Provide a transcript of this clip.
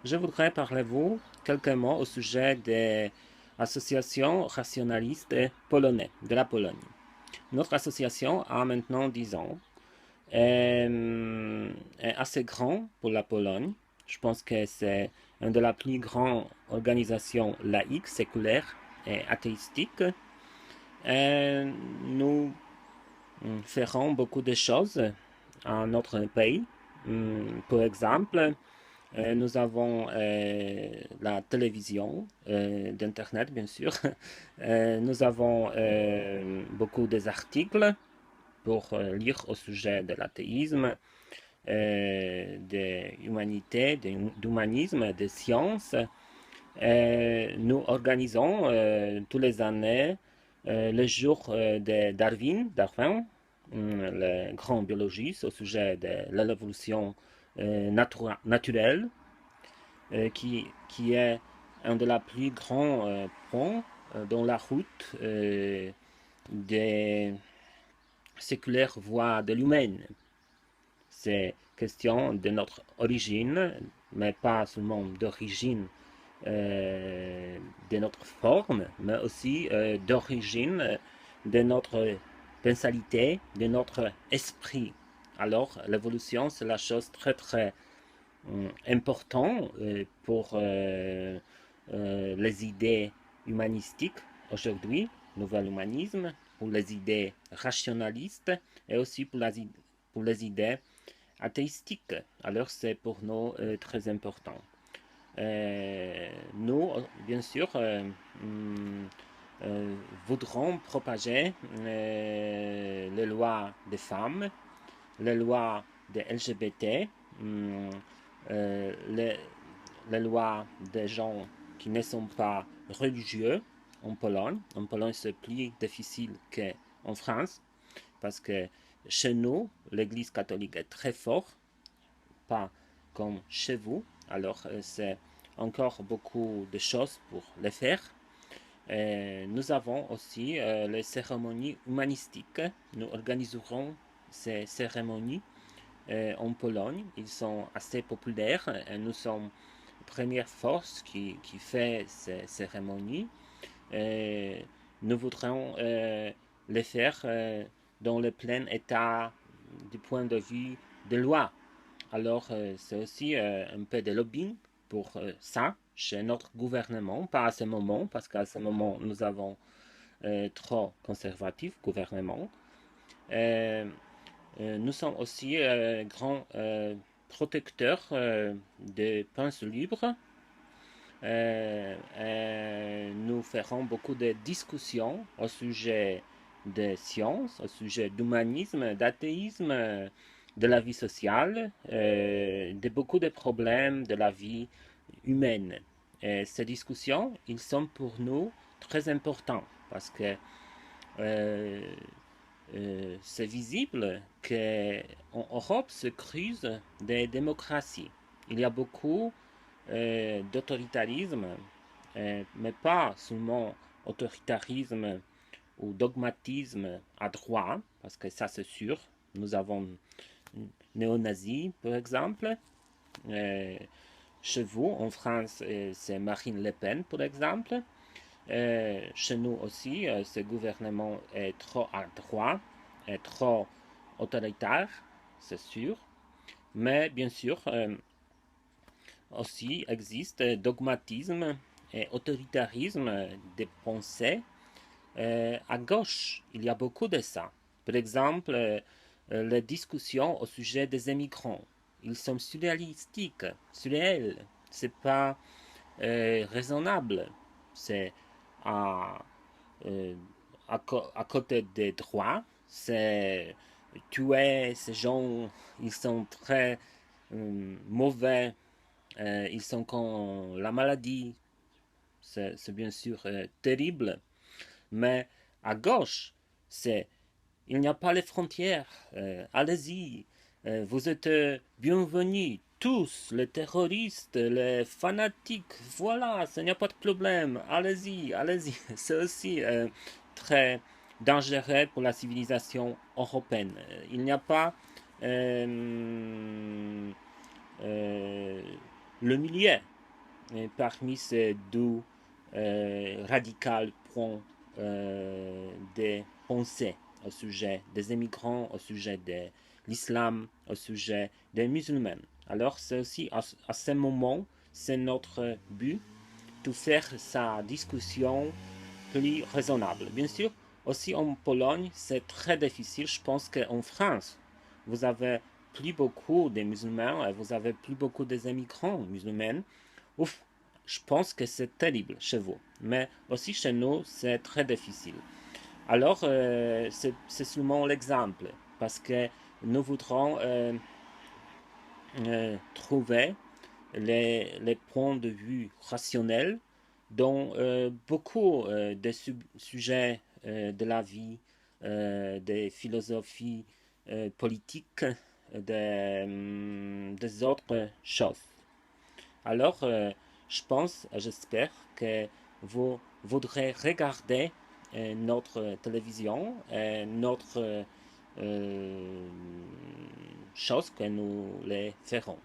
je voudrais parler vous quelques mots au sujet des associations rationalistes polonais, de la Pologne. Notre association a maintenant 10 ans, est, est assez grand pour la Pologne. Je pense que c'est une de la plus grandes organisations laïques, séculaires et athéistiques. Et nous ferons beaucoup de choses à notre pays. Par exemple, nous avons la télévision, d'Internet bien sûr. Nous avons beaucoup d'articles pour lire au sujet de l'athéisme, de l'humanité, d'humanisme, des sciences. Nous organisons tous les années le jour de Darwin, le grand biologiste au sujet de l'évolution naturelle, qui est un de la plus grands ponts dans la route des séculaires voies de l'humaine. C'est question de notre origine, mais pas seulement d'origine de notre forme, mais aussi d'origine de notre personnalité, de notre esprit. Alors, l'évolution, c'est la chose très très importante pour les idées humanistiques aujourd'hui, nouvel humanisme, pour les idées rationalistes et aussi pour les idées athéistiques. Alors, c'est pour nous très important. Nous, bien sûr, voudrons propager les lois des femmes, les lois des LGBT, les, les lois des gens qui ne sont pas religieux en Pologne. En Pologne, c'est plus difficile qu'en France parce que chez nous, l'Église catholique est très forte, pas comme chez vous. Alors, c'est encore beaucoup de choses pour les faire. Nous avons aussi les cérémonies humanistiques. Nous organiserons ces cérémonies en Pologne. Ils sont assez populaires. Et nous sommes la première force qui fait ces cérémonies. Nous voudrons les faire dans le plein état du point de vue de loi. Alors, c'est aussi un peu de lobbying pour ça chez notre gouvernement, pas à ce moment, parce qu'à ce moment, nous avons trop conservatif gouvernement. Euh, nous sommes aussi grands protecteurs des pensées libres. Nous ferons beaucoup de discussions au sujet de sciences, au sujet d'humanisme, d'athéisme, de la vie sociale, de beaucoup de problèmes de la vie humaine. Et ces discussions, ils sont pour nous très importants parce que euh, c'est visible qu'en Europe se creusent des démocraties. Il y a beaucoup d'autoritarisme, mais pas seulement autoritarisme ou dogmatisme à droite, parce que ça c'est sûr. Nous avons néo-nazis, par exemple. Euh, Chez vous, en France, c'est Marine Le Pen, par exemple. Chez nous aussi, ce gouvernement est trop à droite, est trop autoritaire, c'est sûr. Mais bien sûr, aussi existe dogmatisme et autoritarisme des pensées à gauche. Il y a beaucoup de ça. Par exemple, les discussions au sujet des émigrants. Ils sont surréalistiques, surréels. C'est pas raisonnable. C'est à, euh, à côté des droits. C'est tuer ces gens. Ils sont très mauvais. Ils sont comme la maladie. C'est bien sûr terrible. Mais à gauche, c'est il n'y a pas les frontières. Allez-y. Vous êtes bienvenus. Tous, les terroristes, les fanatiques, voilà, il n'y a pas de problème. Allez-y, allez-y. C'est aussi très dangereux pour la civilisation européenne. Il n'y a pas euh, le milieu. parmi ces deux radicaux points de pensée au sujet des immigrants, au sujet de l'islam, au sujet des musulmans. Alors c'est aussi à ce moment, c'est notre but de faire sa discussion plus raisonnable. Bien sûr, aussi en Pologne, c'est très difficile. Je pense qu'en France, vous avez plus beaucoup de musulmans et vous avez plus beaucoup d'immigrants musulmans. Ouf, je pense que c'est terrible chez vous. Mais aussi chez nous, c'est très difficile. Alors, c'est seulement l'exemple, parce que nous voudrons trouver les points de vue rationnels dans beaucoup de sujets de la vie, des philosophies politiques, des autres choses. Alors, je pense, j'espère que vous voudrez regarder notre télévision, notre chose que nous les ferons.